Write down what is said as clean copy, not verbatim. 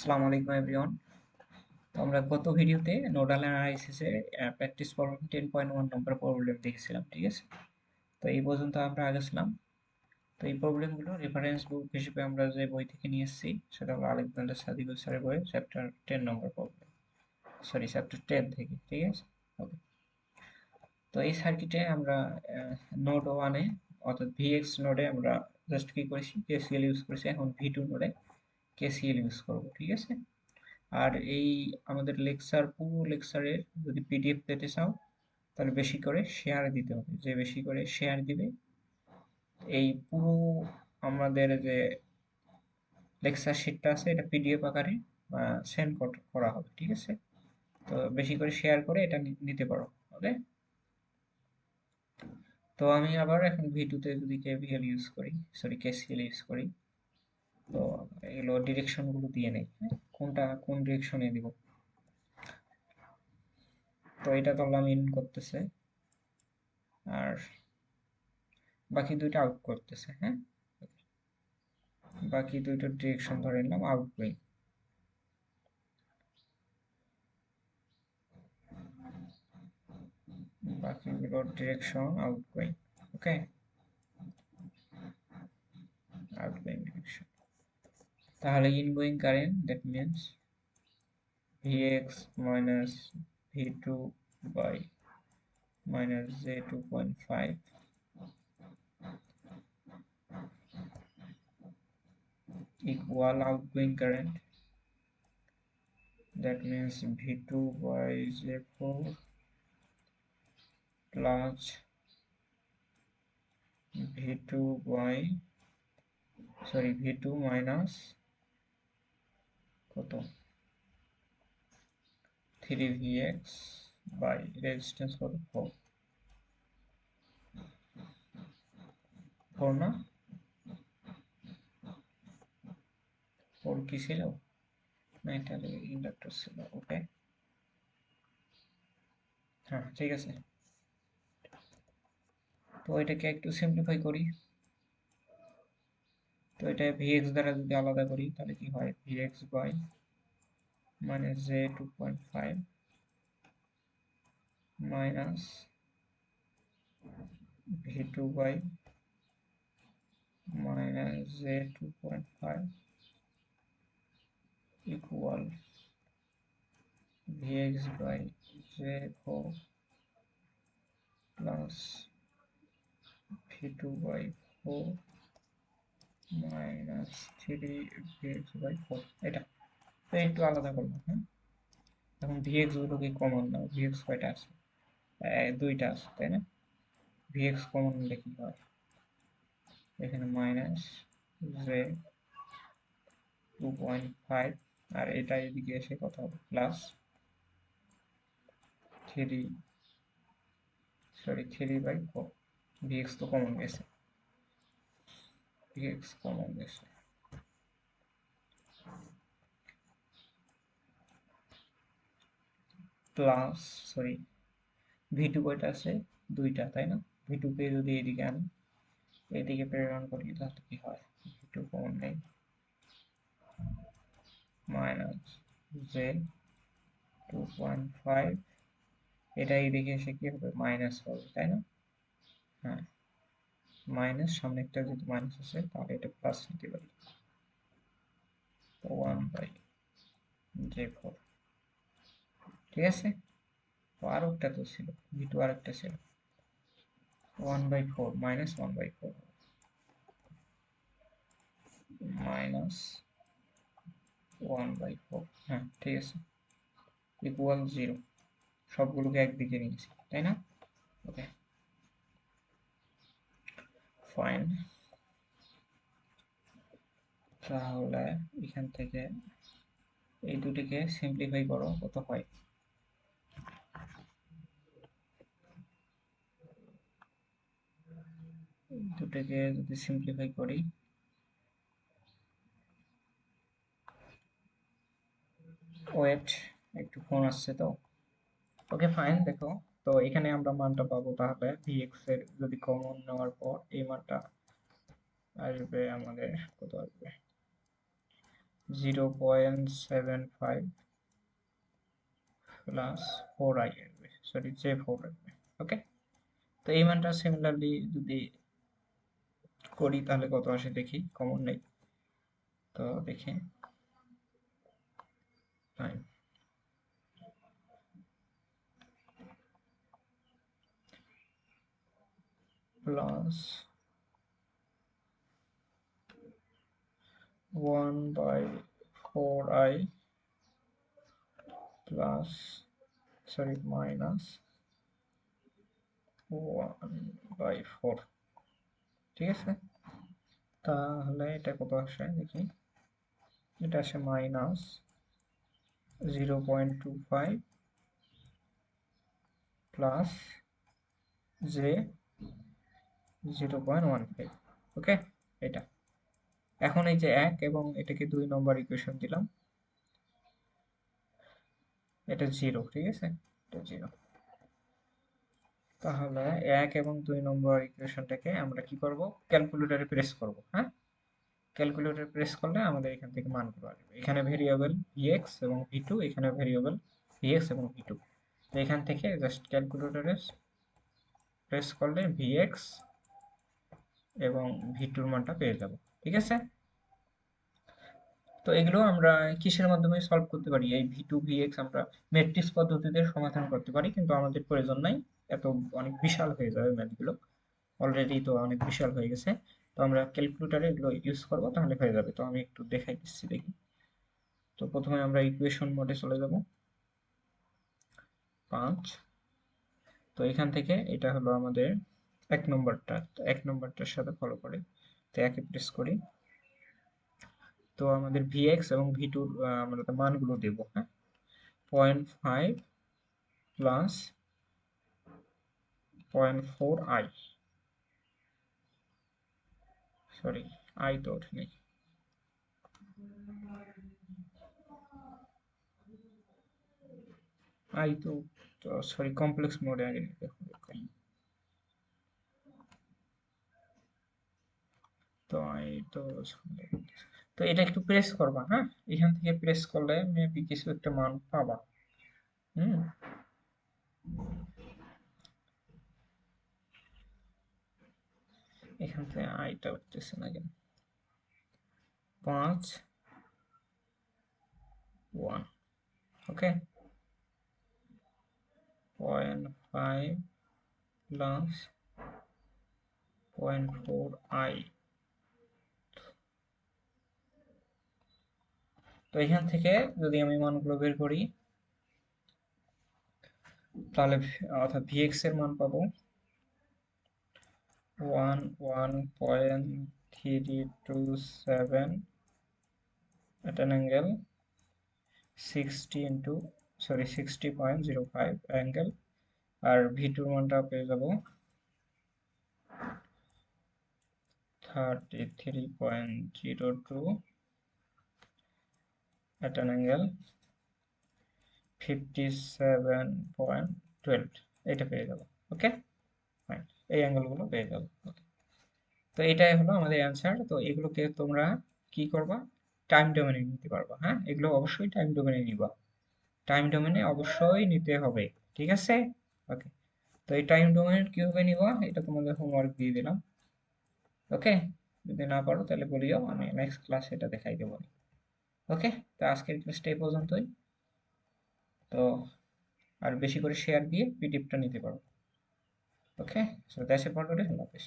আসসালামু আলাইকুম এভরিওয়ান। তো আমরা গত ভিডিওতে নোডাল অ্যানালাইসিসের প্র্যাকটিস প্রবলেম 10.1 নম্বর প্রবলেম দেখেছিলাম, ঠিক আছে? তো এই পর্যন্ত আমরা আগেছিলাম। তো এই প্রবলেমগুলো রেফারেন্স বুক হিসেবে আমরা যে বই থেকে নিয়ে এসেছি সেটা হলো আলেকজান্ডার সাদিকু স্যারের বই চ্যাপ্টার 10 নম্বর প্রবলেম, সরি চ্যাপ্টার 10 থেকে, ঠিক আছে? ওকে। তো এই সার্কিটে আমরা নোড ওয়ানে অর্থাৎ ভিএক্স নোডে আমরা জাস্ট কি করেছি, কেসিএল ইউজ করেছি। এখন ভি2 নোডে কেসিএল ইউজ করবো, ঠিক আছে? আর এই আমাদের পুরো লেকচারের যদি পিডিএফ পেতে চাও তাহলে বেশি করে শেয়ার দিতে হবে। যে বেশি করে শেয়ার দিবে এই পুরো আমাদের যে লেকচার শিটটা আছে এটা পিডিএফ আকারে সেন্ড করা হবে, ঠিক আছে? তো বেশি করে শেয়ার করে এটা নিতে পারো। ওকে। তো আমি আবার এখন ভি2তে যদি কেভিএল ইউজ করি, সরি কেসিএল ইউজ করি, তো এগুলো ডিরেকশন গুলো দিয়ে নেই, হ্যাঁ? কোনটা কোন ডিরেকশনে দিব। তো এটা ধরলাম ইন করতেছে আর বাকি দুইটা আউট করতেছে, হ্যাঁ? বাকি দুইটার ডিরেকশন ধরে নিলাম আউটগোয়িং। বাকিগুলোর direction outgoing. Okay, outgoing direction. তাহলে ingoing current that means Vx minus V2 by minus J2.5 equal outgoing current, that means V2 by J4 plus V2 by V2 minus কত 3Vx by resistance কত 4 না 4 কি ছিল না, এটা inductor ছিল। ওকে, হ্যাঁ ঠিক আছে। তো এটাকে একটু সিম্পলিফাই করি। তো এটা Vx দ্বারা যদি আলাদা করি তাহলে কি হয়, Vx by minus J2.5 minus V2 by minus J2.5 equal Vx by J4 plus V2 by 4 minus 3 Vx by 4। এটা তো একটু আলাদা করবো, হ্যাঁ? এখন Vx গুলোকে কমন নাও। Vx কয়টা আছে? দুইটা আছে, তাই না? Vx কমন নিলে কি হয়, এখানে মাইনাস J2.5 আর এটা এদিকে এসে কত হবে, প্লাস 3/4। Vx তো কমন গেছে, Vx কমন গেছে, প্লাস V2 কয়টা আছে, দুইটা, তাই না? V2 কে যদি এদিকে আনি, এদিকে প্রেরণ করি তাহলে কি হয়, V2 কমন নেই, মাইনাস J2.5, এটা এইদিকে এসে কি হবে, মাইনাস হবে, তাই না? হ্যাঁ, মাইনাস, সামনে একটা যদি মাইনাস আছে তাহলে এটা প্লাস নিতে পারি, তো 1/J4, ঠিক আছে? তো আর একটা তো ছিল, V2 আর একটা ছিল 1/4 মাইনাস 1/4 মাইনাস 1/4, হ্যাঁ ঠিক আছে, ইকুয়াল 0। সবগুলোকে একদিকে নিয়েছি, তাই না? ওকে, ফাইন। তাহলে এখান থেকে এই দুটিকে সিম্পলিফাই করো, কত হয়, দুটোকে যদি সিম্পলিফাই করি, ওয়েট একটু ফোন আসছে তো। ওকে ফাইন, দেখো। তো এখানে আমরা মানটা পাবো, তাহলে ভিএক্স এর যদি কমন নেওয়ার পর এই মানটা আসবে আমাদের কত আসবে, 0.75 প্লাস 4i আসবে, সরি J4 আসবে। ওকে, তো এই মানটা সিমিলারলি যদি করি তাহলে কত আসে দেখি, কমন নেই তো দেখি 9 plus 1/4i plus sorry minus 1/4, ঠিক আছে। তাহলে এটা কত আসে দেখি, এটা আসে মাইনাস 0.25 প্লাস জে 0.15। ওকে, এটা এখন এই যে 1 এবং এটাকে 2 নম্বর ইকুয়েশন দিলাম, এটা 0, ঠিক আছে, এটা 0। তাহলে 1 এবং 2 নম্বর ইকুয়েশনটাকে আমরা কি করব, ক্যালকুলেটরে প্রেস করব। হ্যাঁ, ক্যালকুলেটর প্রেস করলে আমাদের এখান থেকে মানগুলো আসবে। এখানে ভেরিয়েবল vx এবং v2, এখানে ভেরিয়েবল vx এবং v2। তো এখান থেকে জাস্ট ক্যালকুলেটরে প্রেস করলে vx এবং v2 এর মানটা পেয়ে যাব, ঠিক আছে। তো এগুলো আমরা কিসের মাধ্যমে সলভ করতে পারি, এই v2 vx আমরা ম্যাট্রিক্স পদ্ধতিতে সমাধান করতে পারি, কিন্তু আমাদের প্রয়োজন নাই, এত অনেক বিশাল হয়ে যাবে ম্যাথগুলো, অলরেডি তো অনেক বিশাল হয়ে গেছে। তো আমরা ক্যালকুলেটরে এগুলো ইউজ করব, তাহলে হয়ে যাবে। তো আমি একটু দেখাই দিচ্ছি দেখি। তো প্রথমে আমরা ইকুয়েশন মোডে চলে যাব, 5। তো এখান থেকে এটা হলো আমাদের 1 নম্বরটা, তো 1 নম্বরটার সাথে ফলো করে, তো একে প্রেস করি। তো আমাদের vx এবং v2 আমরা তো মানগুলো দেব। হ্যাঁ, 0.5 প্লাস 0.4i, সরি i তো ওঠেনি, i তো সরি কমপ্লেক্স মোডে আগে নিতে হবে। তো i তো তো এটা একটু প্রেস করবা। হ্যাঁ, এখান থেকে প্রেস করলে মেবি কিছু একটা মান পাবা। হুম, এখান থেকে আইটা উঠতেছে না কেন, 5 1, ওকে, 0.5 প্লাস 0.4i। তো এখান থেকে যদি আমি মানগুলো বের করি, তাহলে অর্থাৎ vx এর মান পাবো 11.327 at an angle 60 into sorry 60.05 angle, আর v2 এর মানটা পেয়ে যাব 33.02 at an angle 57.12, এটা পেয়ে যাব। ওকে, ফাইন, এই অ্যাঙ্গেলগুলো পেয়ে যাব। তো এটাই হলো আমাদের অ্যান্সার। তো এগুলোকে তোমরা কি করবা, টাইম ডোমেনে নিতে পারবা। হ্যাঁ, এগুলো অবশ্যই টাইম ডোমেনে নিবা, টাইম ডোমেনে অবশ্যই নিতে হবে, ঠিক আছে। ওকে, তো এই টাইম ডোমেন কিভাবে নিবা এটা তোমাদের হোমওয়ার্ক দিয়ে দিলাম। ওকে, যদি না পারো তাহলে বলিও, আমি নেক্সট ক্লাসে এটা দেখাই দেবো। ওকে, তো আজকের ক্লাসটা এই পর্যন্তই। তো আর বেশি করে শেয়ার দিয়ে পিডিএফটা নিতে পারো। Okay, so that's it for today, আল্লাহ হাফেজ।